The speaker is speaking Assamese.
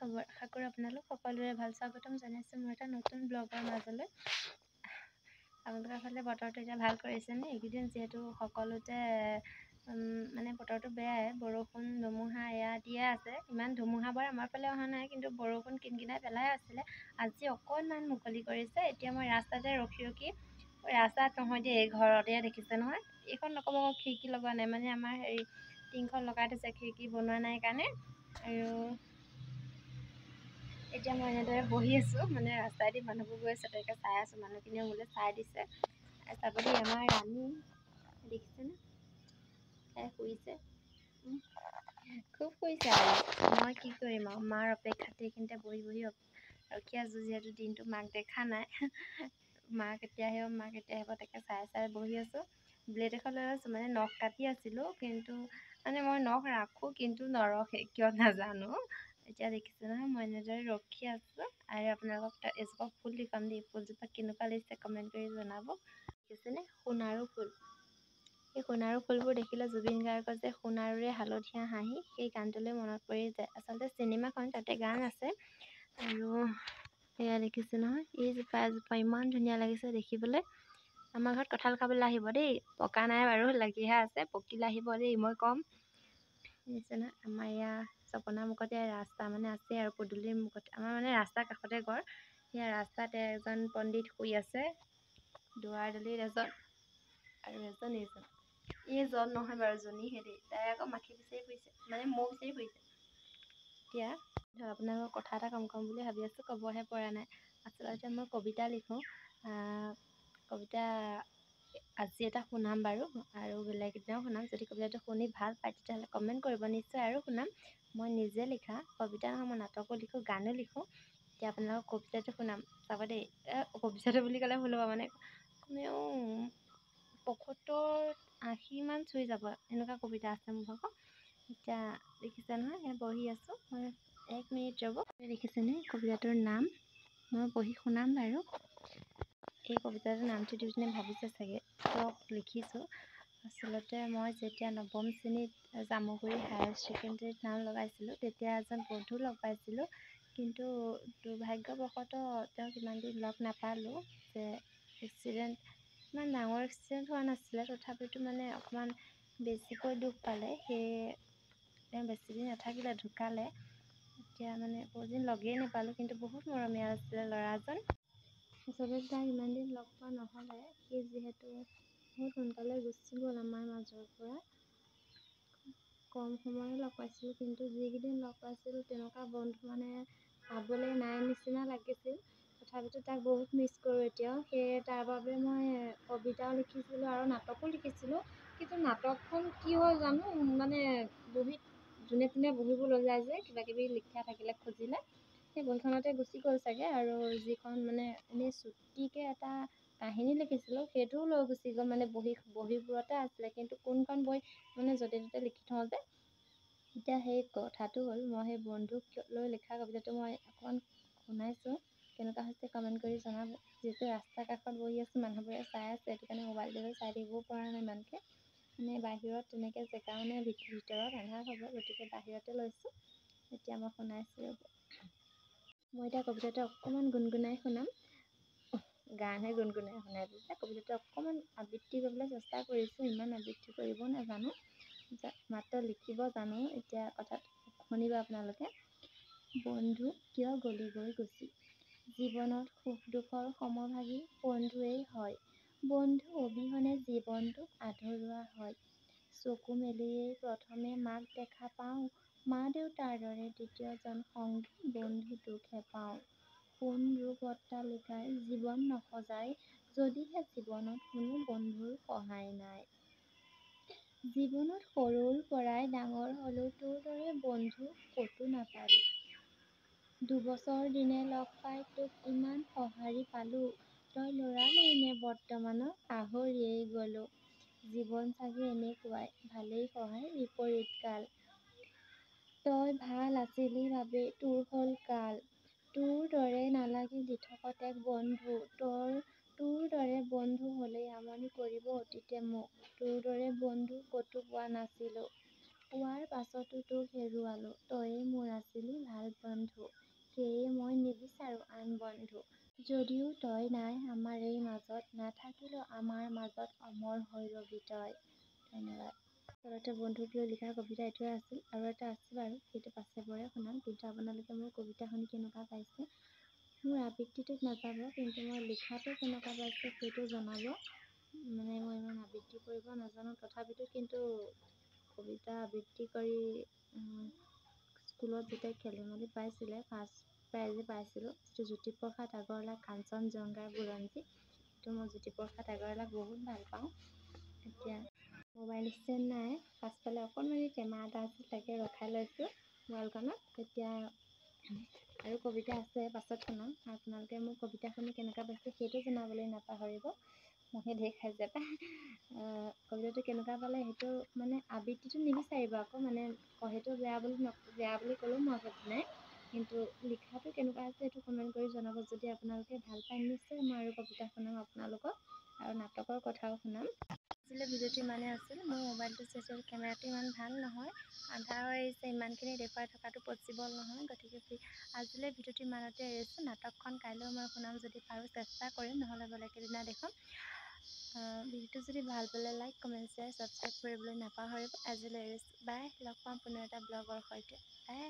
খবৰ? আশা কৰোঁ আপোনালোক সকলোৰে ভাল। স্বাগতম জনাইছোঁ মোৰ এটা নতুন ব্লগৰ মাজলৈ। আপোনালোকৰ ফালে বতৰটো এতিয়া ভাল কৰিছেনে? এইকেইদিন যিহেতু সকলোতে মানে বতৰটো বেয়াই, বৰষুণ ধুমুহা এয়া দিয়ে আছে। ইমান ধুমুহা বাৰু আমাৰ ফালে অহা নাই, কিন্তু বৰষুণ কিনকিনাই পেলাই আছিলে। আজি অকণমান মুকলি কৰিছে। এতিয়া মই ৰাস্তাতে ৰখি ৰাস্তাত নহয় দেই, ঘৰতে দেখিছে নহয়। এইখন নক'ব খিৰিকী লগোৱা নাই, মানে আমাৰ টিংখন লগাই থৈছে, খিৰিকী বনোৱা নাই কাৰণে। আৰু এতিয়া মই এনেদৰে বহি আছোঁ, মানে ৰাস্তাইদি মানুহবোৰ গৈ আছে, তাকে চাই আছোঁ। মানুহখিনিও মোলৈ চাই দিছে। চাবলৈ আমাৰ ৰাণী দেখিছেনে? তাই শুইছে, খুব শুইছে আৰু। মই কি কৰিম আৰু, মাৰ অপেক্ষাতে এইখিনিতে বহি ৰখি আছোঁ, যিহেতু দিনটো মাক দেখা নাই। মা কেতিয়া আহিব তাকে চাই বহি আছোঁ। ব্লেড এখন লৈ আছোঁ, মানে নখ কাটি আছিলোঁ, কিন্তু মানে মই নখ ৰাখোঁ কিন্তু নৰখে, কিয় নাজানো। এতিয়া দেখিছে নহয়, মই এনেদৰে ৰখি আছোঁ। আৰু আপোনালোকক এজোপা ফুল দেখুৱাম দেই, ফুলজোপা কেনেকুৱা লাগিছে কমেণ্ট কৰি জনাব। দেখিছেনে? সোণাৰু ফুল। এই সোণাৰু ফুলবোৰ দেখিলে জুবিন গাৰ্গৰ যে সোণাৰুৰে হালধীয়া হাঁহি, সেই গানটোলৈ মনত পৰি যায়। আচলতে চিনেমাখন, তাতে গান আছে। আৰু এয়া দেখিছে নহয়, এইজোপা এজোপা ইমান ধুনীয়া লাগিছে দেখিবলৈ। আমাৰ ঘৰত কঁঠাল খাবলৈ আহিব দেই। পকা নাই বাৰু, লাগিহে আছে। পকিলে আহিব দেই, মই ক'ম। দেখিছে নহয়, আমাৰ এয়া চপনাৰ মুখতে ৰাস্তা মানে আছে আৰু পদূলিৰ মুখতে, আমাৰ মানে ৰাস্তাৰ কাষতে ঘৰ। সেয়া ৰাস্তাতে এজন পণ্ডিত শুই আছে, দুৱাৰ দলিত এজন আৰু এইজন। এইজন নহয় বাৰু, জনীহে দেই। তাই আকৌ মাখি বিচাৰি ফুৰিছে, মানে মৌ বিচাৰি ফুৰিছে। এতিয়া আপোনালোকক কথা এটা ক'ম বুলি ভাবি আছোঁ, ক'বহে পৰা নাই। আচলতে মই কবিতা লিখোঁ। কবিতা আজি এটা শুনাম বাৰু, আৰু বেলেগ এদিনাও শুনাম। যদি কবিতাটো শুনি ভাল পায় তেতিয়াহ'লে কমেণ্ট কৰিব, নিশ্চয় আৰু শুনাম। মই নিজে লিখা কবিতা নহয়, মই নাটকো লিখোঁ, গানো লিখোঁ। এতিয়া আপোনালোকক কবিতাটো শুনাম, চাব দেই। কবিতাটো বুলি ক'লে ভুল হ'ব, মানে কমেও ৭৫-৮০মান চুই যাব, এনেকুৱা কবিতা আছে মোৰ ভাগৰ। এতিয়া দেখিছে নহয়, বহি আছোঁ মই। 1 মিনিট ৰ'ব। দেখিছেনে কবিতাটোৰ নাম? মই পঢ়ি শুনাম বাৰু। এই কবিতাটোৰ নামটো দি পিনে ভাবিছে চাগে কিয় লিখিছোঁ। আচলতে মই যেতিয়া ৯ম শ্ৰেণীত জামুগুৰি হায়াৰ ছেকেণ্ডেৰীত নাম লগাইছিলোঁ, তেতিয়া এজন বন্ধু লগ পাইছিলোঁ। কিন্তু দুৰ্ভাগ্যবশতঃ তেওঁক ইমান দিন লগ নাপালোঁ। যে এক্সিডেণ্ট, ইমান ডাঙৰ এক্সিডেণ্ট হোৱা নাছিলে, তথাপিতো মানে অকণমান বেছিকৈ দুখ পালে। সেয়ে তেওঁ বেছিদিন নাথাকিলে, ঢুকালে। এতিয়া মানে বহুত দিন লগেই নাপালোঁ, কিন্তু বহুত মৰমীয়াল আছিলে ল'ৰাজন। আচলতে তাক ইমান দিন লগ পোৱা নহ'লে, সি যিহেতু বহুত সোনকালে গুচি গ'ল আমাৰ মাজৰ পৰা। কম সময়ে লগ পাইছিলোঁ, কিন্তু যিকেইদিন লগ পাইছিলোঁ তেনেকুৱা বন্ধু মানে পাবলৈ নাই নিচিনা লাগিছিল। তথাপিতো তাক বহুত মিছ কৰোঁ এতিয়াও। সেয়ে তাৰ বাবে মই কবিতাও লিখিছিলোঁ আৰু নাটকো লিখিছিলোঁ। কিন্তু নাটকখন কি হ'ল জানো, মানে যোনে তোনে বহিব লৈ যায় যে, কিবাকিবি লিখা থাকিলে খুজিলে, সেই বহীখনতে গুচি গ'ল চাগে। আৰু যিখন মানে এনেই চুটিকৈ এটা কাহিনী লিখিছিলোঁ, সেইটোও লৈ গুচি গ'ল, মানে বহীবোৰতে আছিলে। কিন্তু কোনখন বহী মানে য'তে ত'তে লিখি থওঁ যে। এতিয়া সেই কথাটো হ'ল, মই সেই বন্ধুক লৈ লিখা কবিতাটো মই অকণমান শুনাইছোঁ, কেনেকুৱা হৈছে কমেণ্ট কৰি জনাব। যিহেতু ৰাস্তাৰ কাষত বহি আছোঁ, মানুহবোৰে চাই আছে, সেইটো কাৰণে মোবাইলটো লৈ চাই থাকিবও পৰা নাই ইমানকৈ। মানে বাহিৰত তেনেকৈ জেগাও নাই, ভিতৰত আন্ধাৰ হ'ব, গতিকে বাহিৰতে লৈছোঁ। এতিয়া মই শুনাইছোঁ। মই এতিয়া কবিতাটো অকণমান গুণগুণাই শুনাম। গানহে গুণগুণাই শুনাই দিছে। কবিতাটো অকণমান আবৃত্তি কৰিবলৈ চেষ্টা কৰিছোঁ, ইমান আবৃত্তি কৰিব নাজানো, মাত্ৰ লিখিব জানো। এতিয়া কথাত শুনিব আপোনালোকে। বন্ধু কিয় গলি গৈ গুচি, জীৱনত সুখ দুখৰ সমভাগী বন্ধুৱেই হয়। বন্ধু অবিহনে জীৱনটো আধৰুৱা হয়। চকু মেলিয়েই প্ৰথমে মাক দেখা পাওঁ, মা দেউতাৰ দৰে দ্বিতীয়জন সংগী বন্ধুটোকহে পাওঁ। কোন ৰূপ অট্টালিকাই জীৱন নসজায়, যদিহে জীৱনত কোনো বন্ধুৰ সহায় নাই। জীৱনত সৰুৰ পৰাই ডাঙৰ হ'লো, তোৰ দৰে বন্ধু ক'তো নাপালোঁ। দুবছৰ দিনে লগ পাই তোক ইমান সঁহাৰি পালোঁ, তই লৰালিয়ে নে বৰ্তমানৰ পাহৰিয়েই গ'লো। জীৱন চাগে এনেকুৱাই, ভালেই সহায় বিপৰীত কাল। তই ভাল আছিলি বাবেই তোৰ হ'ল কাল। তোৰ দৰে নালাগিল দিঠকত এক বন্ধু, তোৰ দৰে বন্ধু হ'লেই আমনি কৰিব অতীতে মোক। তোৰ দৰে বন্ধু ক'তো পোৱা নাছিলোঁ, পোৱাৰ পাছতো তোক হেৰুৱালোঁ। তইয়ে মোৰ আছিলি ভাল বন্ধু, সেয়ে মই নিবিচাৰোঁ আন বন্ধু। যদিও তই নাই আমাৰ এই মাজত, নাথাকিলেও আমাৰ মাজত অমৰ হৈ ৰবি তই। ধন্যবাদ। আচলতে বন্ধুক লৈ লিখা কবিতা এইটোৱে আছিল, আৰু এটা আছে বাৰু, সেইটো পাছৰে শুনাম। কিন্তু আপোনালোকে মোৰ কবিতা শুনি কেনেকুৱা পাইছে, মোৰ আবৃত্তিটোত নাযাব, কিন্তু মই লিখাটো কেনেকুৱা পাইছে সেইটো জনাব। মানে মই ইমান আবৃত্তি কৰিব নাজানো, তথাপিতো কিন্তু কবিতা আবৃত্তি কৰি স্কুলত যেতিয়া খেলি মেলি পাইছিলে, ফাৰ্ষ্ট প্ৰাইজে পাইছিলোঁ, যিটো জ্যোতিপ্ৰসাদ আগৰৱালা কাঞ্চনজংঘাৰ বুৰঞ্জী। সেইটো মই জ্যোতিপ্ৰসাদ আগৰৱালাক বহুত ভাল পাওঁ। এতিয়া মোবাইল ষ্টেণ্ড নাই, পাছফালে অকণমানি টেমা এটা আছিল, তাকে ৰখাই লৈছোঁ ৱালখনত। এতিয়া আৰু কবিতা আছে, পাছত শুনাম। আপোনালোকে মোৰ কবিতা শুনি কেনেকুৱা পাইছে সেইটো জনাবলৈ নাপাহৰিব। মহে ঢেৰ খাইছে কবিতাটো কেনেকুৱা পালে সেইটো মানে আবৃত্তিটো নিবিচাৰিব আকৌ, মানে সেইটো বেয়া বুলি ক'লেও মই আপত্তি নাই, কিন্তু লিখাটো কেনেকুৱা আছে সেইটো কমেণ্ট কৰি জনাব। যদি আপোনালোকে ভাল পায় নিশ্চয় মই আৰু কবিতা শুনাম আপোনালোকক, আৰু নাটকৰ কথাও শুনাম। আজিলৈ ভিডিঅ'টো ইমানেই আছিল। মোৰ মোবাইলটো যিহেতু কেমেৰাটো ইমান ভাল নহয়, আন্ধাৰ হৈ আহিছে, ইমানখিনি দেখুৱাই থকাটো পচিবল নহয়, গতিকে আজিলৈ ভিডিঅ'টো ইমানতে এৰিছোঁ। নাটকখন কাইলৈও মই শুনাম, যদি পাৰোঁ চেষ্টা কৰিম, নহ'লে বেলেগ এদিনা দেখুৱাম। ভিডিঅ'টো যদি ভাল পালে লাইক, কমেণ্ট, শ্বেয়াৰ, ছাবস্ক্ৰাইব কৰিবলৈ নাপাহৰিব। আজিলৈ এৰিছোঁ, বাই। লগ পাম পুনৰ এটা ব্লগৰ সৈতে, বাই।